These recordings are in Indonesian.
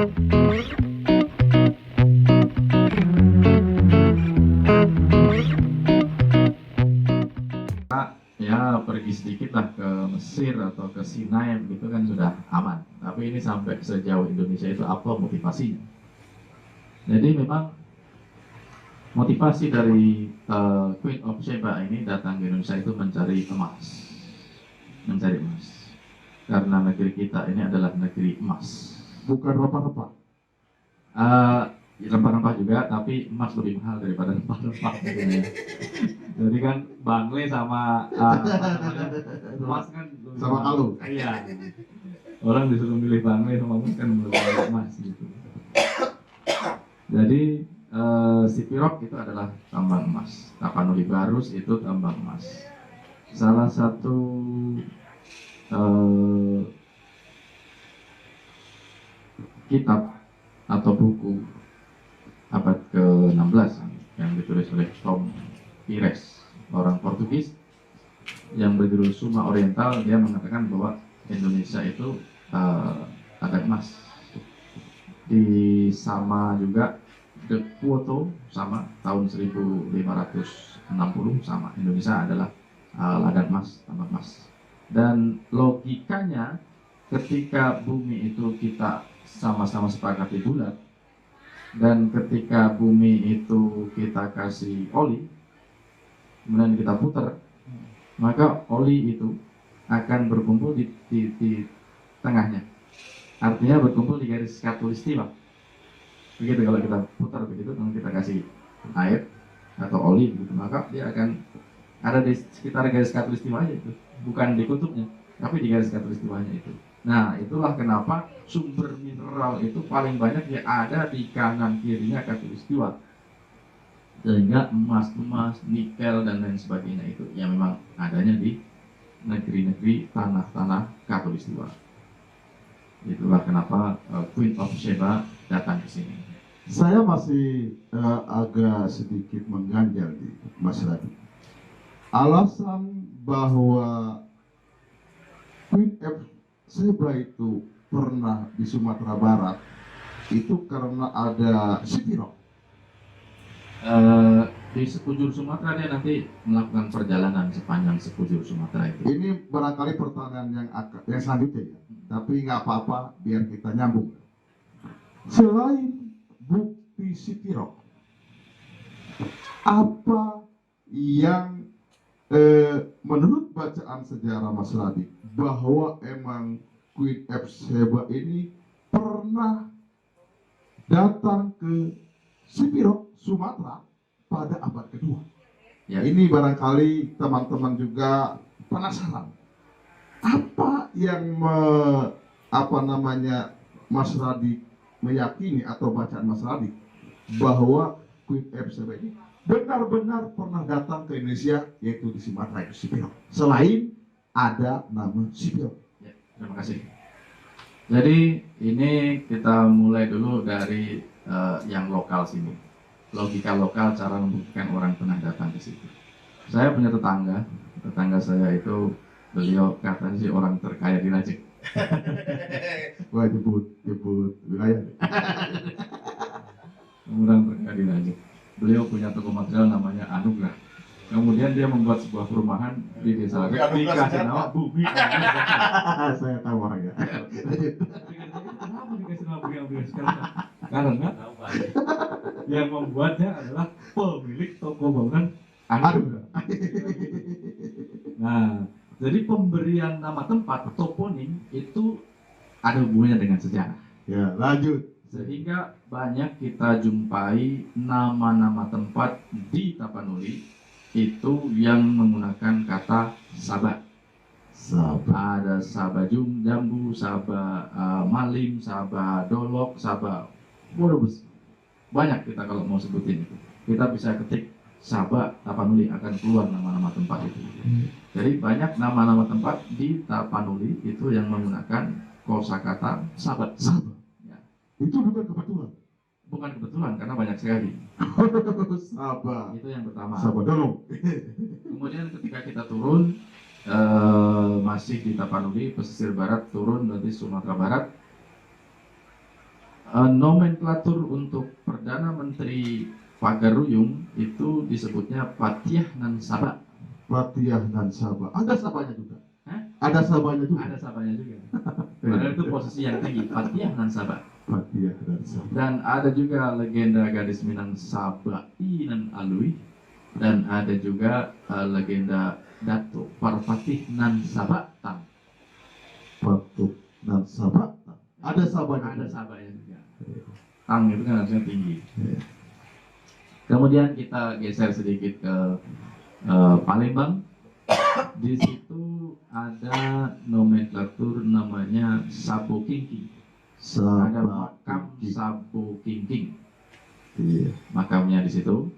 Ya pergi sedikit lah ke Mesir atau ke Sinai gitu kan sudah aman. Tapi ini sampai sejauh Indonesia itu apa motivasinya? Jadi memang motivasi dari Queen of Sheba ini datang ke Indonesia itu mencari emas, mencari emas. Karena negeri kita ini adalah negeri emas. Bukan rempah-rempah. Rempah-rempah juga, tapi emas lebih mahal daripada rempah-rempah. Jadi kan bangle sama emas kan Sama kalung. Iya. Orang disuruh milih bangle sama emas kan lebih banyak emas gitu. Jadi Sipirok itu adalah tambang emas. Tapanuli Barus itu tambang emas. Salah satu kitab atau buku abad ke-16 yang ditulis oleh Tom Pires, orang Portugis, yang berjudul Suma Oriental. Dia mengatakan bahwa Indonesia itu ada emas. Di sama juga The Kyoto sama tahun 1560 sama, Indonesia adalah ladang emas, tambang emas. Dan logikanya ketika bumi itu kita sama-sama sepakati bulat, dan ketika bumi itu kita kasih oli, kemudian kita putar, maka oli itu akan berkumpul di tengahnya. Artinya berkumpul di garis khatulistiwa. Begitu kalau kita putar begitu, kalau kita kasih air atau oli begitu, maka dia akan ada di sekitar garis khatulistiwa aja itu, bukan di kutubnya, tapi di garis khatulistiwanya itu. Nah, itulah kenapa sumber mineral itu paling banyak yang ada di kanan kirinya khatulistiwa. Sehingga emas, nikel dan lain sebagainya itu yang memang adanya di negeri-negeri tanah-tanah khatulistiwa. Itulah kenapa Queen of Sheba datang ke sini. Saya masih agak sedikit mengganjal di Mas Radit. Alasan bahwa Queen of Sheba itu pernah di Sumatera Barat itu karena ada Sipirok. Di sekujur Sumatera dia nanti melakukan perjalanan sepanjang sekujur Sumatera itu. Ini barangkali pertanyaan yang selanjutnya ya, tapi nggak apa-apa biar kita nyambung. Selain bukti Sipirok, apa yang menurut bacaan sejarah Mas Radit bahwa emang Queen of Sheba ini pernah datang ke Sipirok, Sumatera pada abad kedua? Ya. Ini barangkali teman-teman juga penasaran. Apa yang Mas Radit meyakini atau bacaan Mas Radit bahwa Queen of Sheba ini benar-benar pernah datang ke Indonesia, yaitu di Sumatera itu Sipirok, selain ada nama Sipirok. Ya, terima kasih. Jadi ini kita mulai dulu dari yang lokal sini. Logika lokal, cara membuktikan orang pernah datang ke situ. Saya punya tetangga saya itu, beliau katanya sih orang terkaya di Racik. Wah, jebut wilayah. Orang terkaya di Racik. Beliau punya toko material namanya Anugrah. Kemudian dia membuat sebuah perumahan di desa dikasih nama Bumi. Saya tahu orangnya. Kenapa dikasih nama Bumi? Karena yang membuatnya adalah pemilik toko bangunan Anugrah. Nah, jadi pemberian nama tempat, toponim itu ada hubungannya dengan sejarah. Ya, lanjut. Sehingga banyak kita jumpai nama-nama tempat di Tapanuli itu yang menggunakan kata Saba. Ada Saba Jambu, Saba Malim, Saba Dolok, Saba Borobus. Banyak kita kalau mau sebutin itu. Kita bisa ketik Saba Tapanuli, akan keluar nama-nama tempat itu. Jadi banyak nama-nama tempat di Tapanuli itu yang menggunakan kosakata Saba. Ya. Itu bukan kebetulan. Bukan kebetulan, karena banyak sekali. Saba. Itu yang pertama. Saba Dolok. Kemudian ketika kita turun, masih di Tapanuli, pesisir barat, turun nanti Sumatera Barat, nomenklatur untuk Perdana Menteri Pagaruyung itu disebutnya Patiah Nan Sabah. Patiah dan Sabah. Ada Sabahnya juga. Hah? Ada Sabahnya juga. Ada Sabahnya juga. Padahal itu posisi yang tinggi, Patiah Nan Sabah. Patiah dan Sabah. Dan ada juga legenda gadis Minang Sabai Nan Alui. Dan ada juga legenda Datuk Parpatih Nan Sabatang. Patut dan Sabah. Ada Sabahnya. Ada juga. Sabahnya juga. Tang itu kan harusnya tinggi. Iya. Kemudian kita geser sedikit ke Palembang. Di situ ada nomenklatur namanya Sabo Kingking. Ada makam Sabo Kingking. Iya. Makamnya di situ.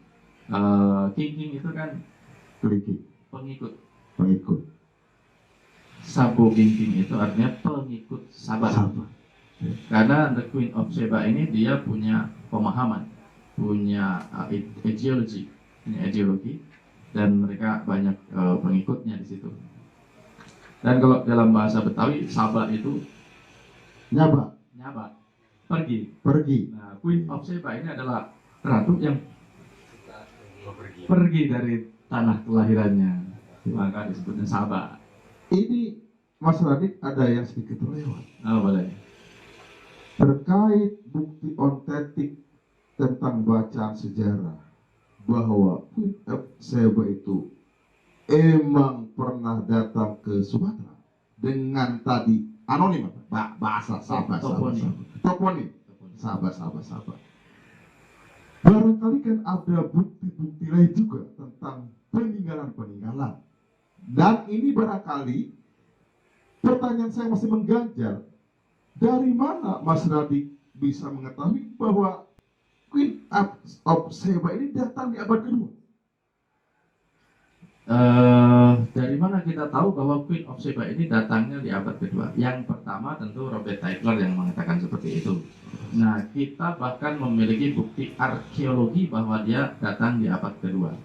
Kingking itu kan Keliki. pengikut. Pengikut. Sabo Kingking itu artinya pengikut Sabah. Sabah. Karena The Queen of Sheba ini dia punya pemahaman, punya ideologi, dan mereka banyak pengikutnya di situ. Dan kalau dalam bahasa Betawi, Sabah itu Nyaba. pergi. Nah, Queen of Sheba ini adalah ratu yang pergi dari tanah kelahirannya, maka disebutnya Sabah. Ini Mas Radik ada yang sedikit terlewat. Oh, boleh. Terkait bukti otentik tentang bacaan sejarah bahwa Queen of Sheba itu emang pernah datang ke Sumatera dengan tadi anonim bahasa Sabah. Toponim. Sabah. Barangkali kan ada bukti-bukti lain juga tentang peninggalan. Dan ini barangkali pertanyaan saya masih mengganjal. Dari mana Mas Radik bisa mengetahui bahwa Queen of Sheba ini datang di abad kedua? Dari mana kita tahu bahwa Queen of Sheba ini datangnya di abad kedua? Yang pertama tentu Robert Taylor yang mengatakan seperti itu. Nah, kita bahkan memiliki bukti arkeologi bahwa dia datang di abad kedua.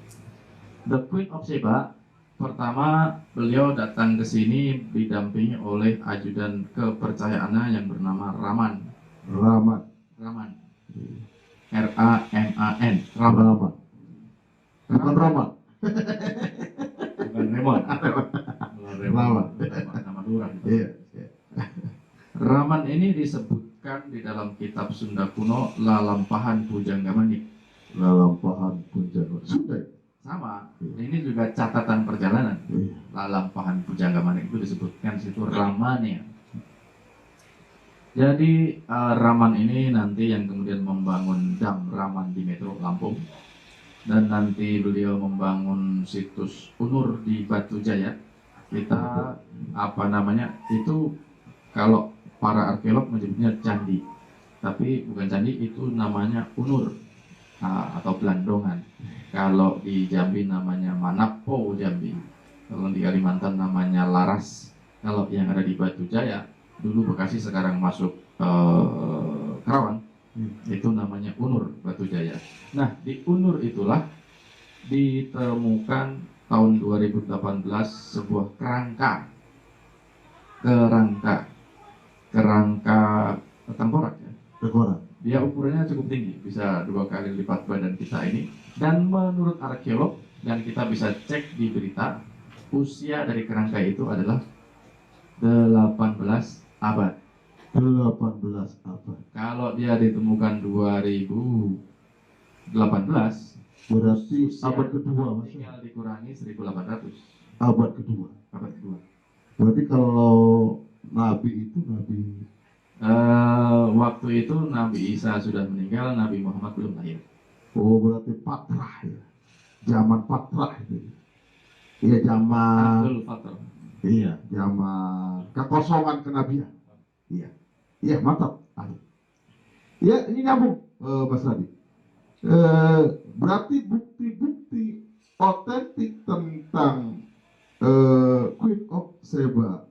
The Queen of Sheba, pertama beliau datang ke sini didampingi oleh ajudan kepercayaannya yang bernama Raman. R-A-M-A-N. Raman. Bukan Raman. Bukan Remon. Raman. Nama lurah. Iya. Raman ini disebutkan di dalam kitab Sunda kuno Lalampahan Pujanggamanik. Lalampahan Pujanggamanik. Sunda. Sama. Ini juga catatan perjalanan. Iya. Lalampahan Pujanggamanik itu disebutkan situ Ramania. Jadi Raman ini nanti yang kemudian membangun dam Raman di Metro Lampung. Dan nanti beliau membangun situs Unur di Batu Jaya. Kita itu kalau para arkeolog menyebutnya candi, tapi bukan candi, itu namanya Unur atau Belandongan. Kalau di Jambi namanya Manapo Jambi, kalau di Kalimantan namanya Laras. Kalau yang ada di Batu Jaya, dulu Bekasi sekarang masuk Karawang, itu namanya Unur Batu Jaya. Nah, di Unur itulah ditemukan tahun 2018 sebuah kerangka tengkorak ya. Dia ukurannya cukup tinggi, bisa 2 kali lipat badan kita ini. Dan menurut arkeolog, dan kita bisa cek di berita, usia dari kerangka itu adalah 18 abad. 18 abad. Kalau dia ditemukan 2018, Berarti abad kedua, Mas. tinggal dikurangi 1800. Abad kedua. Berarti kalau Nabi itu Waktu itu Nabi Isa sudah meninggal, Nabi Muhammad belum lahir. Oh, berarti Patrah ya. Zaman Patrah itu. Iya, zaman Abdul Fattah. Iya, zaman kekosongan kenabian. Iya, mantap. Ya, ini nyambung, Mas Radi. Berarti bukti-bukti otentik tentang Queen of Sheba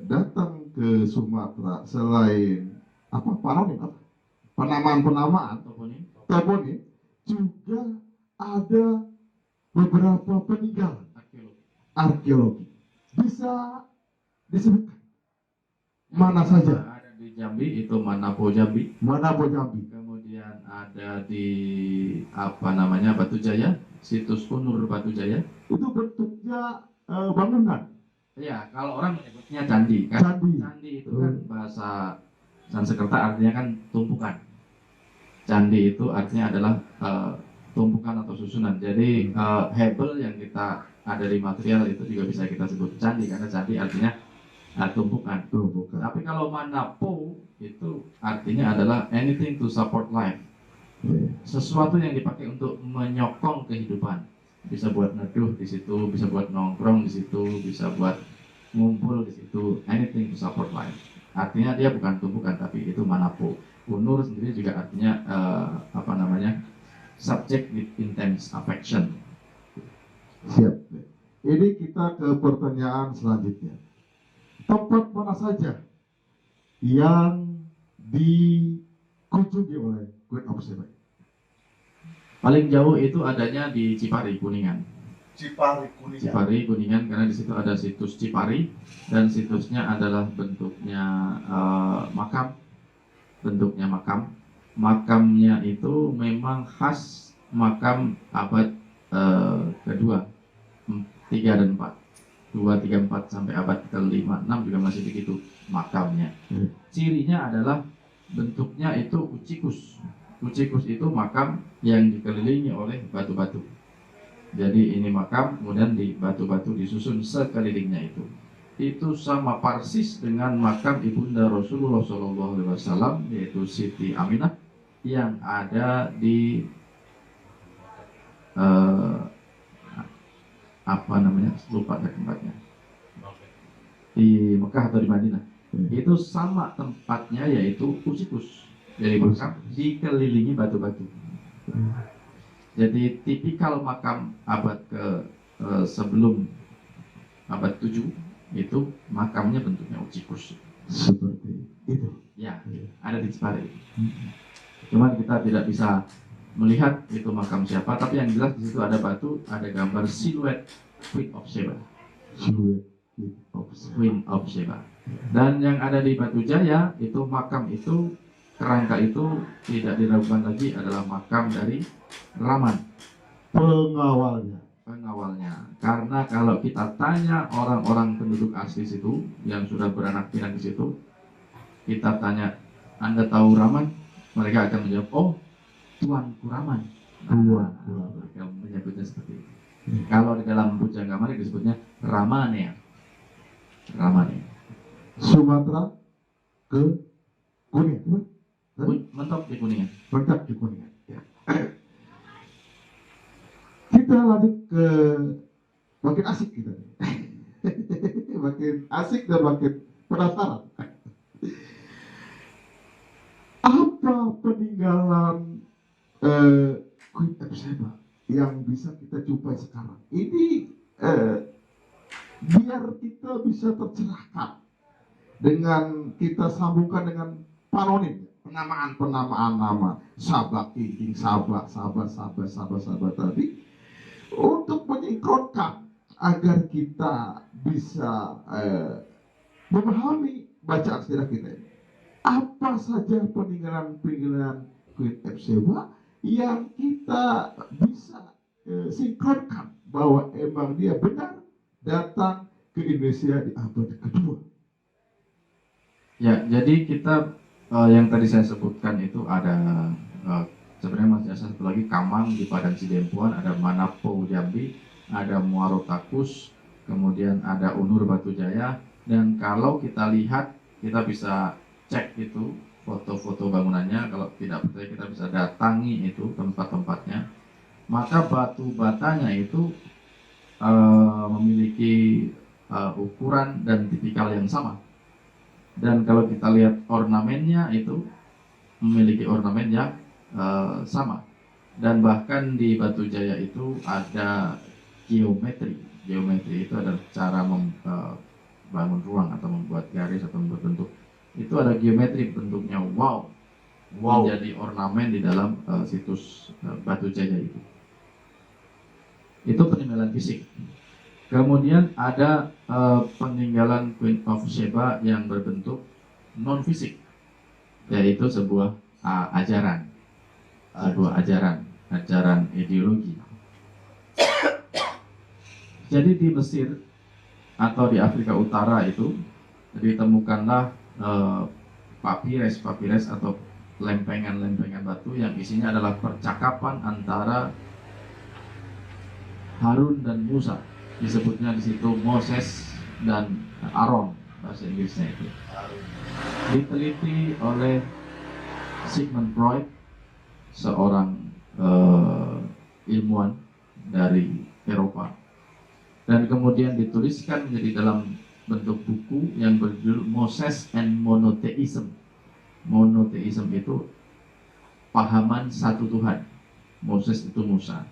datang ke Sumatera selain penamaan toponim juga ada beberapa peninggalan arkeologi. Bisa disebutkan mana saja? Ada di Jam Jambi itu Manapo Jambi. Manapo Jambi. Kemudian ada di Batu Jaya, situs Unur Batu Jaya. Itu bentuknya bangunan. Ya, kalau orang menyebutnya candi kan. Candi. Candi itu kan bahasa Sanskerta artinya kan tumpukan. Candi itu artinya adalah tumpukan atau susunan. Jadi hebel yang kita ada di material itu juga bisa kita sebut candi, karena candi artinya tumpukan. Tapi kalau Manapo itu artinya adalah anything to support life. Sesuatu yang dipakai untuk menyokong kehidupan. Bisa buat neduh di situ, bisa buat nongkrong di situ, bisa buat ngumpul di situ. Anything to support life. Artinya dia bukan tumpukan, tapi itu Manapo. Unur sendiri juga artinya subject with intense affection. Siap. Ini kita ke pertanyaan selanjutnya. Tempat mana saja yang dikunjungi oleh Queen of Sheba? Paling jauh itu adanya di Cipari, Kuningan. Cipari, Kuningan, karena di situ ada situs Cipari dan situsnya adalah bentuknya makam. Bentuknya makam. Makamnya itu memang khas makam abad kedua, 3 dan 4. 2, 3, 4 sampai abad ke-5, 6 juga masih begitu makamnya. Cirinya adalah bentuknya itu ucikus. Ucikus itu makam yang dikelilingi oleh batu-batu. Jadi ini makam, kemudian di batu-batu disusun sekelilingnya itu. Itu sama persis dengan makam ibunda Rasulullah SAW, yaitu Siti Aminah, yang ada di lupa tempatnya, di Mekah atau di Madinah. Itu sama tempatnya, yaitu ucikus. Jadi makam dikelilingi batu-batu. Jadi tipikal makam abad sebelum abad 7 itu makamnya bentuknya ucikus. Seperti itu. Ya, ada di Cipari. Cuman kita tidak bisa melihat itu makam siapa, tapi yang jelas di situ ada batu, ada gambar siluet Queen of Sheba. Queen of Sheba. Dan yang ada di Batu Jaya itu makam itu, kerangka itu tidak diragukan lagi adalah makam dari Raman, pengawalnya. Karena kalau kita tanya orang-orang penduduk asli situ yang sudah beranak pinak di situ, kita tanya, Anda tahu Raman? Mereka akan menjawab, oh, Tuanku Raman. Mereka menyebutnya seperti itu. Kalau di dalam Pujanggamari disebutnya Ramane. Sumatera ke Kuningan. Mentok di Kuningan. Ya. Kita lanjut ke makin asik kita. Makin asik dan makin penasaran. Apa peninggalan Queen of Sheba yang bisa kita jumpai sekarang? Ini biar kita bisa tercerahkan dengan kita sambungkan dengan paronim, penamaan nama Sabak, King, Sabak tadi, untuk menyingkronkan agar kita bisa memahami bacaan sejarah kita ini. Apa saja peninggalan Queen of Sheba yang kita bisa sinkronkan bahwa emang dia benar datang ke Indonesia di abad kedua. Ya, jadi kita yang tadi saya sebutkan itu ada sebenarnya masih ada satu lagi Kamang di Padang Sidempuan, ada Manapo Jambi, ada Muaro Takus, kemudian ada Unur Batu Jaya. Dan kalau kita lihat, kita bisa cek itu foto-foto bangunannya. Kalau tidak percaya, kita bisa datangi itu tempat-tempatnya. Maka batu batanya itu memiliki ukuran dan tipikal yang sama. Dan kalau kita lihat ornamennya itu memiliki ornamen yang sama. Dan bahkan di Batu Jaya itu ada geometri. Geometri itu adalah cara membangun ruang atau membuat garis atau membuat bentuk. Itu ada geometri bentuknya wow. Menjadi ornamen di dalam situs Batu Jaya itu. Itu peninggalan fisik. Kemudian ada peninggalan Queen of Sheba yang berbentuk non fisik. yaitu sebuah ajaran ideologi. Jadi di Mesir atau di Afrika Utara itu ditemukanlah papires atau lempengan batu yang isinya adalah percakapan antara Harun dan Musa. Disebutnya di situ Moses dan Aaron, bahasa Inggrisnya itu. Diteliti oleh Sigmund Freud, seorang ilmuwan dari Eropa, dan kemudian dituliskan menjadi dalam bentuk buku yang berjudul Moses and Monotheism. Monotheism itu pahaman satu Tuhan. Moses itu Musa.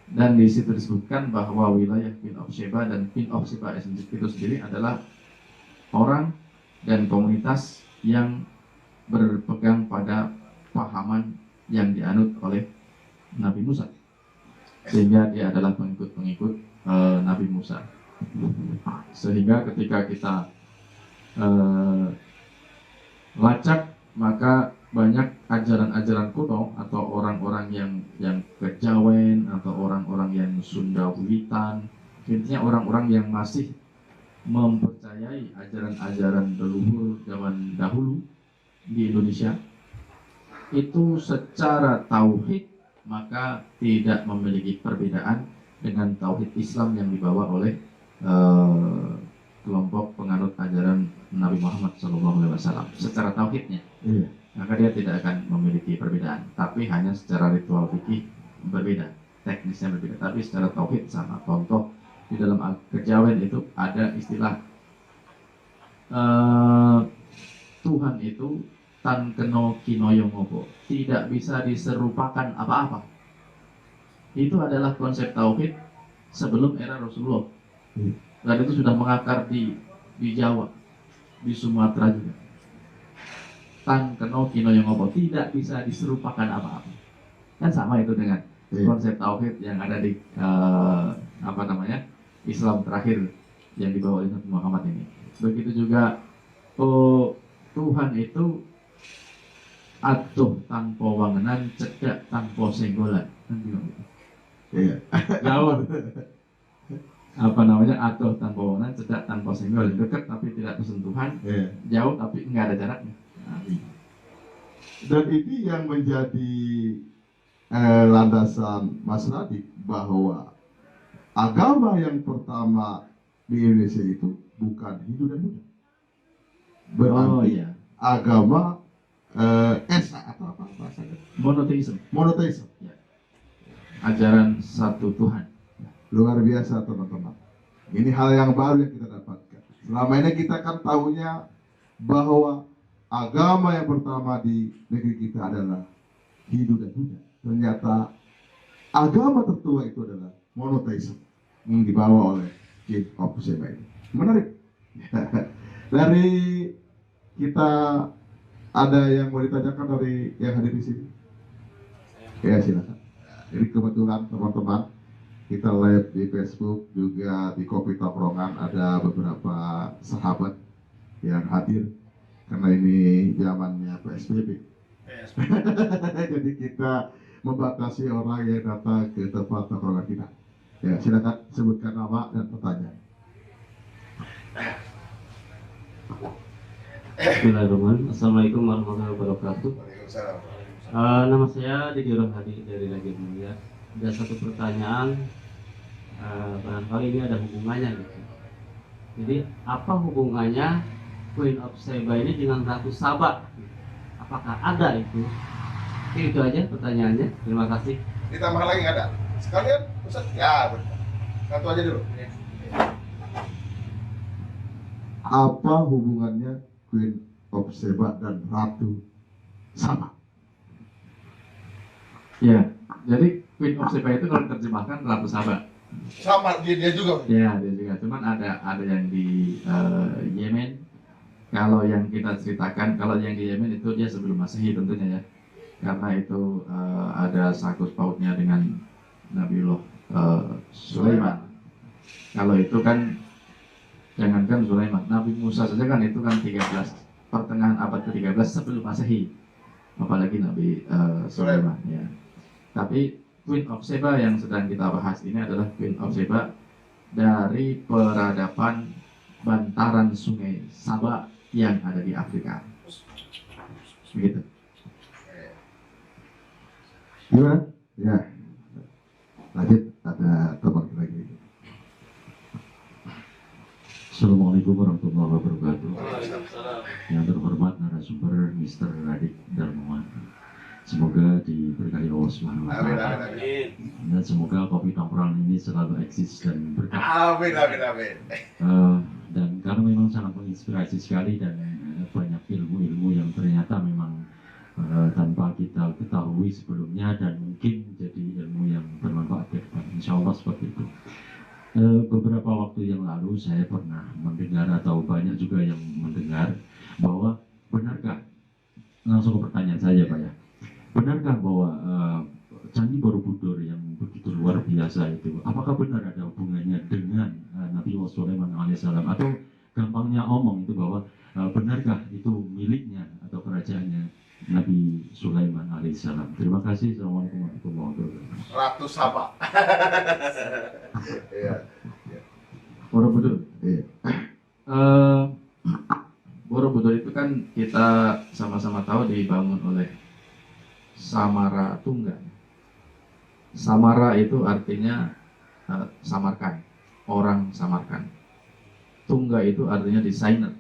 Dan di situ disebutkan bahwa wilayah Queen of Sheba dan Queen of Sheba itu sendiri adalah orang dan komunitas yang berpegang pada pahaman yang dianut oleh Nabi Musa, sehingga dia adalah pengikut-pengikut Nabi Musa. Sehingga ketika kita lacak, maka banyak ajaran-ajaran kuno atau orang-orang yang kejawen atau orang-orang yang Sunda Wiwitan, intinya orang-orang yang masih mempercayai ajaran-ajaran leluhur zaman dahulu di Indonesia, itu secara tauhid maka tidak memiliki perbedaan dengan tauhid Islam yang dibawa oleh kelompok penganut ajaran Nabi Muhammad SAW. Secara tauhidnya, maka dia tidak akan memiliki perbedaan, tapi hanya secara ritual fikih berbeda, teknisnya berbeda, tapi secara tauhid sama. Contoh, di dalam kejawen itu ada istilah Tuhan itu tan keno kinoyo ngopo, tidak bisa diserupakan apa-apa. Itu adalah konsep tauhid sebelum era Rasulullah, dan itu sudah mengakar di Jawa, di Sumatera juga. Tan keno kinoyo ngopo, tidak bisa diserupakan apa-apa. Kan sama itu dengan konsep tauhid yang ada di Islam terakhir yang dibawa oleh Nabi Muhammad ini. Begitu juga Tuhan itu atuh tanpa wangenan, cedak tanpa senggolan. Kan bilang gitu. Iya. Jauh. Atuh tanpa wangenan, cedak tanpa senggolan. Dekat tapi tidak bersentuhan. Iya. Jauh tapi enggak ada jaraknya. Dan ini yang menjadi landasan Mas Radik, bahwa agama yang pertama di Indonesia itu bukan Hindu dan Buddha. Berarti agama Esa atau apa bahasanya? Monotheism. Monotheism. Ya. Ajaran satu Tuhan. Luar biasa teman-teman. Ini hal yang baru yang kita dapatkan. Selama ini kita kan tahunya bahwa agama yang pertama di negeri kita adalah Hindu dan Buddha. Ternyata agama tertua itu adalah monotheism yang dibawa oleh Queen of Sheba ini. Menarik. Dari kita ada yang mau ditanyakan dari yang hadir di sini? Ya, silakan. Jadi kebetulan teman-teman kita live di Facebook, juga di Kopi Tongkrongan ada beberapa sahabat yang hadir karena ini zamannya PSBB. Jadi kita membatasi orang yang datang ke tempat tongkrongan kita. Ya, silakan sebutkan nama dan pertanyaan. Bismillahirrahmanirrahim. Assalamualaikum warahmatullahi wabarakatuh. Nama saya Didi Rohadi dari Lagi Mulia. Ada satu pertanyaan, barangkali ini ada hubungannya gitu. Jadi apa hubungannya Queen of Sheba ini dengan Ratu Saba? Apakah ada itu? Itu aja pertanyaannya. Terima kasih. Ditambah lagi nggak ada? Sekalian Ustaz? Ya, satu aja dulu. Apa hubungannya Queen of Sheba dan Ratu Saba? Ya, jadi Queen of Sheba itu kalau diterjemahkan Ratu Saba. Sama dia juga. Ya, dia juga. Cuman ada yang di Yemen. Kalau yang kita ceritakan, kalau yang di Yemen itu dia sebelum Masehi tentunya ya. Karena itu ada sangkut pautnya dengan Nabiullah Sulaiman. Kalau itu kan jangankan Sulaiman, Nabi Musa saja kan itu kan 13 pertengahan abad ke-13 sebelum Masehi, apalagi Nabi Sulaiman ya. Tapi Queen of Sheba yang sedang kita bahas ini adalah Queen of Sheba dari peradaban bantaran sungai Saba yang ada di Afrika. Begitu. Gimana? Ya. Lanjut, ada teman lagi. Assalamualaikum warahmatullahi wabarakatuh. Yang terhormat narasumber Mr. Radik Darmawan. Semoga diberkahi Allah Subhanahu wa taala. Dan semoga kopi tongkrong ini selalu eksis dan berkah. Amin. Dan karena memang sangat menginspirasi sekali dan banyak ilmu-ilmu yang ternyata memang tanpa kita ketahui sebelumnya dan mungkin jadi ilmu yang bermanfaat ke depan. Insya Allah seperti itu. Beberapa waktu yang lalu saya pernah mendengar atau banyak juga yang mendengar bahwa benarkah, langsung ke pertanyaan saja Pak ya, benarkah bahwa Candi Borobudur yang begitu luar biasa itu, apakah benar ada hubungannya dengan Nabi Sulaiman alaihissalam, atau gampangnya omong itu bahwa benarkah itu miliknya atau kerajaannya Nabi Sulaiman alaihissalam? Terima kasih. Assalamualaikum warahmatullahi wabarakatuh. Ratu Saba. Iya. Borobudur. Iya. Borobudur itu kan kita sama-sama tahu dibangun oleh Samara Tungga. Samara itu artinya Samarkand, orang Samarkand. Tungga itu artinya desainer.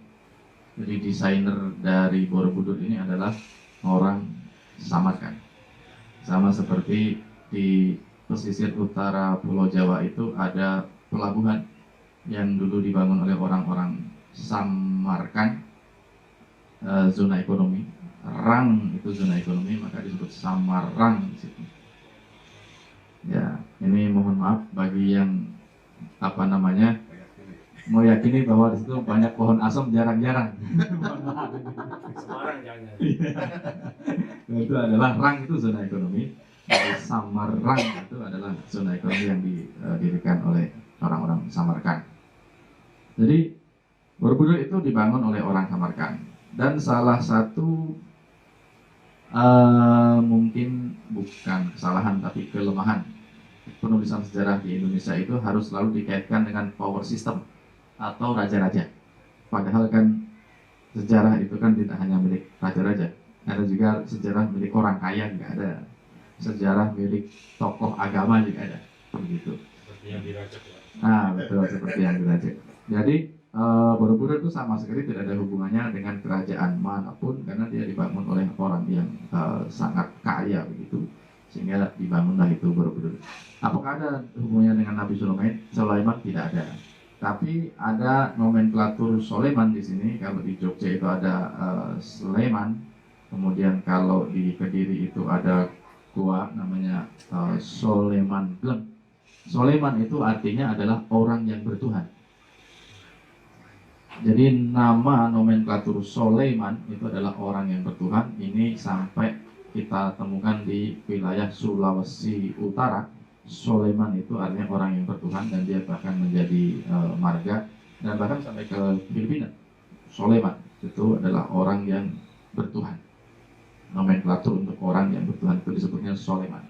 Jadi desainer dari Borobudur ini adalah orang Samarkand. Sama seperti di pesisir utara Pulau Jawa itu ada pelabuhan yang dulu dibangun oleh orang-orang Samarkand, zona ekonomi. Rang itu zona ekonomi, maka disebut Samarang di situ. Ya, ini mohon maaf bagi yang meyakini bahwa di situ banyak pohon asam, jarang-jarang. Semarang jangan. Itu adalah Rang itu zona ekonomi. Samarang itu adalah zona ekonomi yang didirikan oleh orang-orang Samarkand. Jadi Borobudur itu dibangun oleh orang Samarkand, dan salah satu mungkin bukan kesalahan tapi kelemahan penulisan sejarah di Indonesia itu harus selalu dikaitkan dengan power system atau raja-raja. Padahal kan sejarah itu kan tidak hanya milik raja-raja, ada juga sejarah milik orang kaya, juga ada sejarah milik tokoh agama, juga ada begitu. Seperti yang dirajak ya. Nah, betul, seperti yang dirajak. Jadi Borobudur itu sama sekali tidak ada hubungannya dengan kerajaan manapun, karena dia dibangun oleh orang yang sangat kaya begitu, sehingga dibangunlah itu Borobudur. Apakah ada hubungannya dengan Nabi Sulaiman? Tidak ada. Tapi ada nomenklatur Sulaiman di sini. Kalau di Jogja itu ada Sulaiman, kemudian kalau di Kediri itu ada gua namanya Sulaiman Gleng. Sulaiman itu artinya adalah orang yang bertuhan. Jadi nama nomenklatur Sulaiman itu adalah orang yang bertuhan. Ini sampai kita temukan di wilayah Sulawesi Utara. Sulaiman itu artinya orang yang bertuhan, dan dia bahkan menjadi marga, dan bahkan sampai ke Filipina. Sulaiman itu adalah orang yang bertuhan. Nomenklatur untuk orang yang bertuhan itu disebutnya Sulaiman.